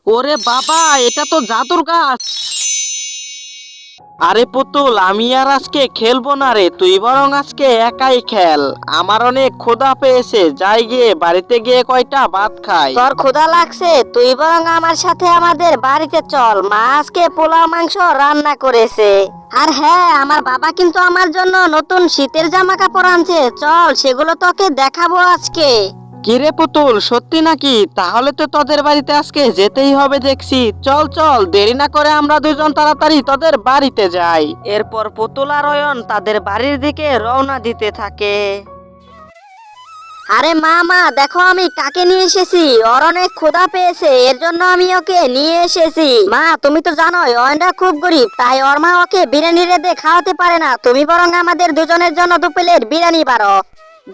ওরে বাবা, এটা তো জাদুর গাছ। আরে পুতুল, আমি আর আজকে খেলবো না রে, তুই বরং আজকে একাই খেল। আমার অনেক ক্ষুধা পেয়েছে, যাই গিয়ে বাড়িতে গিয়ে কয়টা ভাত খাই। তোর ক্ষুধা লাগছে? তুই বরং আমার সাথে আমাদের বাড়িতে চল, মা আজকে পোলাও মাংস রান্না করেছে। আর হ্যাঁ, আমার বাবা কিন্তু আমার জন্য নতুন শীতের জামা কাপড় আনছে, চল সেগুলো তোকে দেখাবো আজকে। কিরে পুতুল, সত্যি নাকি? তাহলে তো তোদের বাড়িতে আজকে যেতেই হবে দেখছি। চল চল, দেরি না করে আমরা দুজন তাড়াতাড়ি তোদের বাড়িতে যাই। এরপর পুতুল আর অয়ন তাদের বাড়ির দিকে রওনা দিতে থাকে। আরে মা মা, দেখো আমি কাকে নিয়ে এসেছি। ওর অনেক ক্ষুধা পেয়েছে, এর জন্য আমি ওকে নিয়ে এসেছি। মা, তুমি তো জানোই অয়নটা খুব গরিব, তাই ওর মা ওকে বিরিয়ানি রেঁধে খাওয়াতে পারে না। তুমি বরং আমাদের দুজনের জন্য 2 প্লেট বিরিয়ানি পারো।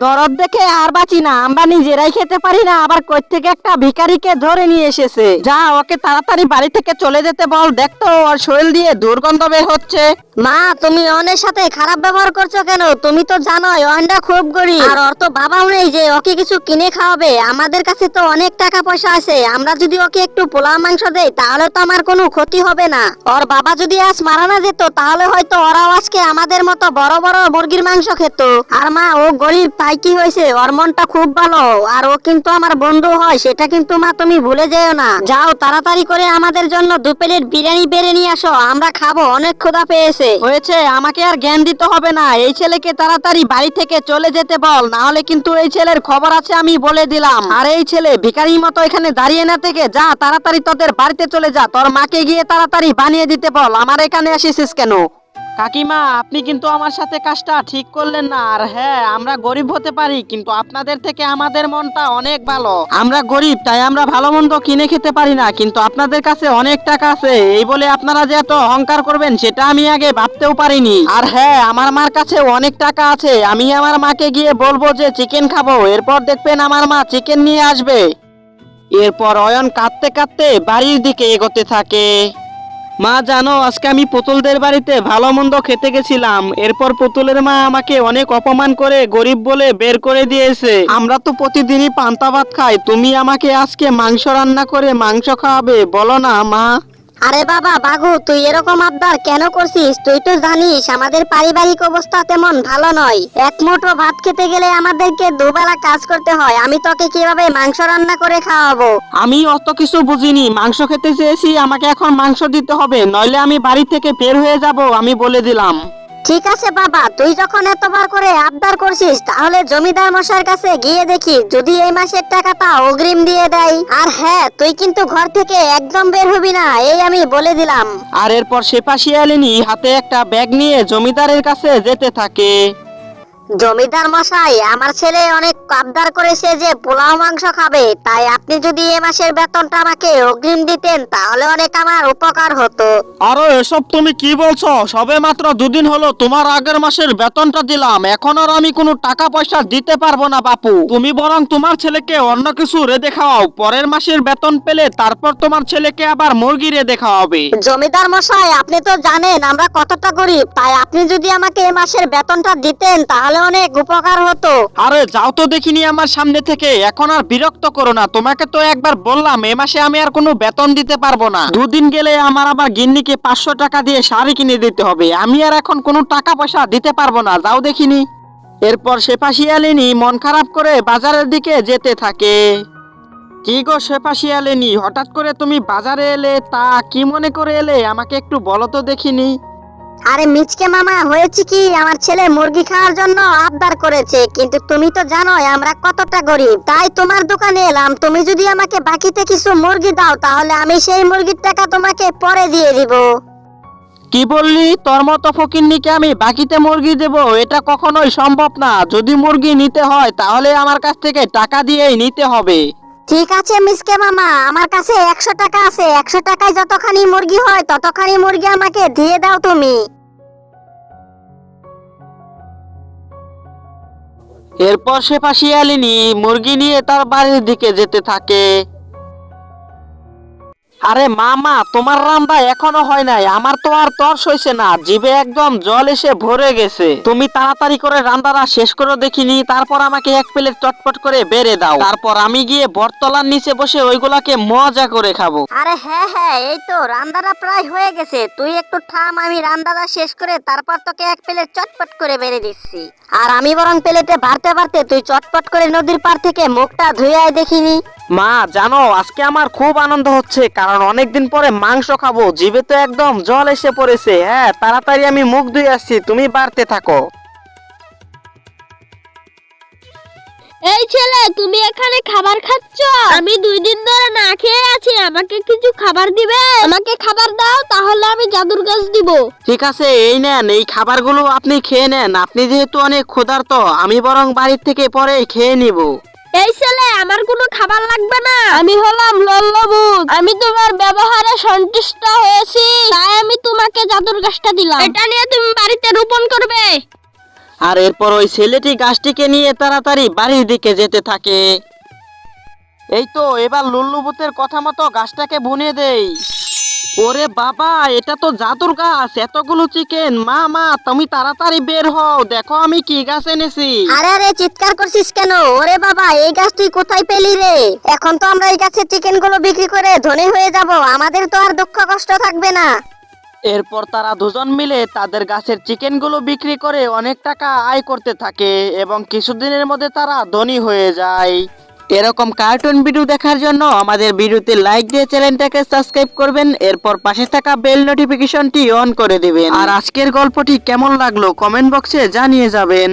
দরদ দেখে আর বাঁচি না, আমরা নিজেরাই খেতে পারি না, আবার কই থেকে একটা ভিখারিকে ধরে নিয়ে এসেছে। যা, ওকে তাড়াতাড়ি বাড়ি থেকে চলে যেতে বল, দেখতো ওর শরীর দিয়ে দুর্গন্ধ বের হচ্ছে। মা, তুমি অয়নের সাথে খারাপ ব্যবহার করছো কেন? তুমি তো জানোই অয়নটা খুব গরিব, আর ওর তো বাবাও নেই যে ওকে কিছু কিনে খাওয়াবে। আমাদের কাছে তো অনেক টাকা পয়সা আছে, আমরা যদি ওকে একটু পোলাও মাংস দেই তাহলে তো আমার কোনো ক্ষতি হবে না। ওর বাবা যদি আজ মারা না যেত তাহলে হয়তো ওরাও আজকে আমাদের মতো বড় বড় মুরগির মাংস খেত। আর মা, ও গরিব তাই কি হয়েছে, ওর মনটা খুব ভালো, আর ও কিন্তু আমার বন্ধু হয়, সেটা কিন্তু মা তুমি ভুলে যেও না। যাও তাড়াতাড়ি করে আমাদের জন্য 2 প্লেট বিরিয়ানি বেড়ে নিয়ে আসো, আমরা খাবো, অনেক ক্ষুধা পেয়েছে। হয়েছে, আমাকে আর জ্ঞান দিতে হবে না। এই ছেলেকে তাড়াতাড়ি বাড়ি থেকে চলে যেতে বল, না হলে কিন্তু এই ছেলের খবর আছে, আমি বলে দিলাম। আর এই ছেলে ভিখারির মতো এখানে দাঁড়িয়ে না থেকে যা, তাড়াতাড়ি তোদের বাড়িতে চলে যা। তোর মাকে গিয়ে তাড়াতাড়ি বানিয়ে দিতে বল। আমার এখানে আসিস কেন? কাকিমা, আপনি কিন্তু আমার সাথে কাজটা ঠিক করলেন না। আর হ্যাঁ, আমরা গরিব হতে পারি, কিন্তু আপনাদের থেকে আমাদের মনটা অনেক ভালো। আমরা গরিব তাই আমরা ভালো মন্দ কিনে খেতে পারি না, কিন্তু আপনাদের কাছে অনেক টাকা আছে, এই বলে আপনারা যে এত অহংকার করবেন সেটা আমি আগে ভাবতেও পারিনি। আর হ্যাঁ, আমার মার কাছে অনেক টাকা আছে, আমি আমার মাকে গিয়ে বলবো যে চিকেন খাবো, এরপর দেখবেন আমার মা চিকেন নিয়ে আসবে। এরপর অয়ন কাঁদতে কাঁদতে বাড়ির দিকে এগোতে থাকে। মা জানো, আজকে আমি পুতুলদের বাড়িতে ভালো মন্দ খেতে গেছিলাম, এরপর পুতুলের মা আমাকে অনেক অপমান করে গরিব বলে বের করে দিয়েছে। আমরা তো প্রতিদিনই পান্তা ভাত খাই, তুমি আমাকে আজকে মাংস রান্না করে মাংস খাওয়াবে, বলো না মা? আরে বাবা বাঘু, তুই এরকম আবদার কেন করছিস? তুই তো জানিস আমাদের পারিবারিক অবস্থা তেমন ভালো নয়, এক মুঠো ভাত খেতে গেলে আমাদেরকে দুবেলা কাজ করতে হয়, আমি তোকে কিভাবে মাংস রান্না করে খাওয়াবো? আমি অত কিছু বুঝিনি, মাংস খেতে চেয়েছি, আমাকে এখন মাংস দিতে হবে, নইলে আমি বাড়ি থেকে বের হয়ে যাব, আমি বলে দিলাম। ঠিক আছে বাবা, তুই যখন এতবার করে আবদার করছিস তাহলে জমিদার মশাইয়ের কাছে গিয়ে দেখি যদি এই মাসের টাকাটা অগ্রিম দিয়ে দেয়। আর হ্যাঁ, তুই কিন্তু ঘর থেকে একদম বের হবি না, এই আমি বলে দিলাম। আর এরপর সেপাশিয়ালিনী হাতে একটা ব্যাগ নিয়ে জমিদারের কাছে যেতে থাকে। জমিদার মশাই, আমার ছেলে অনেক আবদার করেছে যে পোলাও মাংস খাবে, তাই আপনি যদি এ মাসের বেতনটা আমাকে অগ্রিম দিতেন তাহলে অনেক আমার উপকার হতো। আরে এসব তুমি কি বলছো? সবে মাত্র 2 দিন হলো তোমার আগের মাসের বেতনটা দিলাম, এখন আর আমি কোনো টাকা পয়সা দিতে পারবো না বাপু। তুমি বরং তোমার ছেলেকে অন্য কিছু রেঁধে খাওয়াও, পরের মাসের বেতন পেলে তারপর তোমার ছেলেকে আবার মুরগি রেঁধে খাওয়াবে। জমিদার মশাই, আপনি তো জানেন আমরা কতটা গরিব, তাই আপনি যদি আমাকে এ মাসের বেতনটা দিতেন তাহলে অনেক উপকার হতো। আরে যাও তো দেখিনি আমার সামনে থেকে, এখন আর বিরক্ত করো না। তোমাকে তো একবার বললাম এ মাসে আমি আর কোনো বেতন দিতে পারবো না, 2 দিন গেলে আমার আবার গিন্নিকে 500 টাকা দিয়ে শাড়ি কিনে দিতে হবে, আমি আর এখন কোনো টাকা পয়সা দিতে পারবো না, যাও দেখিনি। এরপর সেপাশিয়ালিনী মন খারাপ করে বাজারের দিকে যেতে থাকে। কি গো সেপাশিয়ালিনী, হঠাৎ করে তুমি বাজারে এলে, তা কি মনে করে এলে আমাকে একটু বলো তো দেখিনি। আরে মিচকে মামা, হয়েছে কি, আমার ছেলে মুরগি খাওয়ার জন্য আবদার করেছে, কিন্তু তুমি তো জানোই আমরা কতটা গরিব, তাই তোমার দোকানে এলাম। তুমি যদি আমাকে বাকিতে কিছু মুরগি দাও তাহলে আমি সেই মুরগির টাকা তোমাকে পরে দিয়ে দিব। কি বললি? তোর মতো ফকিন্নিকে আমি বাকিতে মুরগি দেব? এটা কখনোই সম্ভব না। যদি মুরগি নিতে হয় তাহলে আমার কাছ থেকে টাকা দিয়েই নিতে হবে। ঠিক আছে মিসকে মামা, আমার কাছে 100 টাকা আছে, 100 টাকায় যতখানি মুরগি হয় ততখানি মুরগি আমাকে দিয়ে দাও তুমি। এরপর সেপাশিয়ালিনী মুরগি নিয়ে তার বাড়ির দিকে যেতে থাকে। আরে মামা, তোমার রান্না এখনো হয় নাই, আমার তো আর তর্স হইছে না, জিভে একদম জল এসে ভরে গেছে। তুমি তাড়াতাড়ি করে রান্নাটা শেষ করে দেখিনি, তারপর আমাকে এক প্লেট চটপট করে বেড়ে দাও, তারপর আমি গিয়ে বটতলার নিচে বসে ওইগুলাকে মজা করে খাবো। আরে হ্যাঁ হ্যাঁ, এই তো রান্নাটা প্রায় হয়ে গেছে, তুই একটু থাম, আমি রান্নাটা শেষ করে তারপর তোকে এক প্লেট চটপট করে বেড়ে দিচ্ছি। আর আমি বরং প্লেটে বাড়তে বাড়তে তুই চটপট করে নদীর পাড় থেকে মুখটা ধুয়ে আয় দেখিনি। মা জানো, আজকে আমার খুব আনন্দ হচ্ছে, কারণ অনেকদিন পরে মাংস খাবো, জিভে তো একদম জল এসে পড়েছে। হ্যাঁ, তাড়াতাড়ি আমি মুখ ধুয়ে আসছি, তুমি বাড়তে থাকো। এই ছেলে, তুমি এখানে খাবার খাচ্ছ? আমি 2 দিন ধরে না খেয়ে আছি, আমাকে কিছু খাবার দিবে? আমাকে খাবার দাও, তাহলে আমি জাদুর গাছ দিব। ঠিক আছে, এই নেন, এই খাবারগুলো আপনি খেয়ে নেন। আপনি যেহেতু অনেক ক্ষুধার্ত, আমি বরং বাড়ির থেকে পরে খেয়ে নিব। এই ছেলে, আমার কোনো খাবার লাগবে না, আমি হলাম লল্লভূত। আমি তোমার ব্যবহারে সন্তুষ্ট হয়েছি, তাই আমি তোমাকে জাদুর গাছটা দিলাম। এটা নিয়ে তুমি বাড়িতে রোপণ করবে। আর এরপর ওই ছেলেটি গাছটিকে নিয়ে তাড়াতাড়ি বাড়ির দিকে যেতে থাকে। এই তো এবার লুল্লুবুতের কথা মতো গাছটাকে বুনে দেই। ওরে বাবা, এটা তো জাদুর গাছ, এতগুলো চিকেন। মা মা, তুমি তাড়াতাড়ি বের হও, দেখো আমি কি গাছ এনেছি। আরে আরে, চিৎকার করছিস কেন? ওরে বাবা, এই গাছ তুই কোথায় পেলি রে? এখন তো আমরা এই গাছের চিকেন গুলো বিক্রি করে ধনী হয়ে যাব, আমাদের তো আর দুঃখ কষ্ট থাকবে না। এরপর তারা দুজন মিলে তাদের গাছের চিকেনগুলো বিক্রি করে অনেক টাকা আয় করতে থাকে এবং কিছুদিনের মধ্যে তারা ধনী হয়ে যায়। এরকম কার্টুন ভিডিও দেখার জন্য আমাদের ভিডিওতে লাইক দিয়ে চ্যানেলটাকে সাবস্ক্রাইব করবেন, এরপর পাশে থাকা বেল নোটিফিকেশনটি অন করে দিবেন। আর আজকের গল্পটি কেমন লাগলো কমেন্ট বক্সে জানিয়ে যাবেন।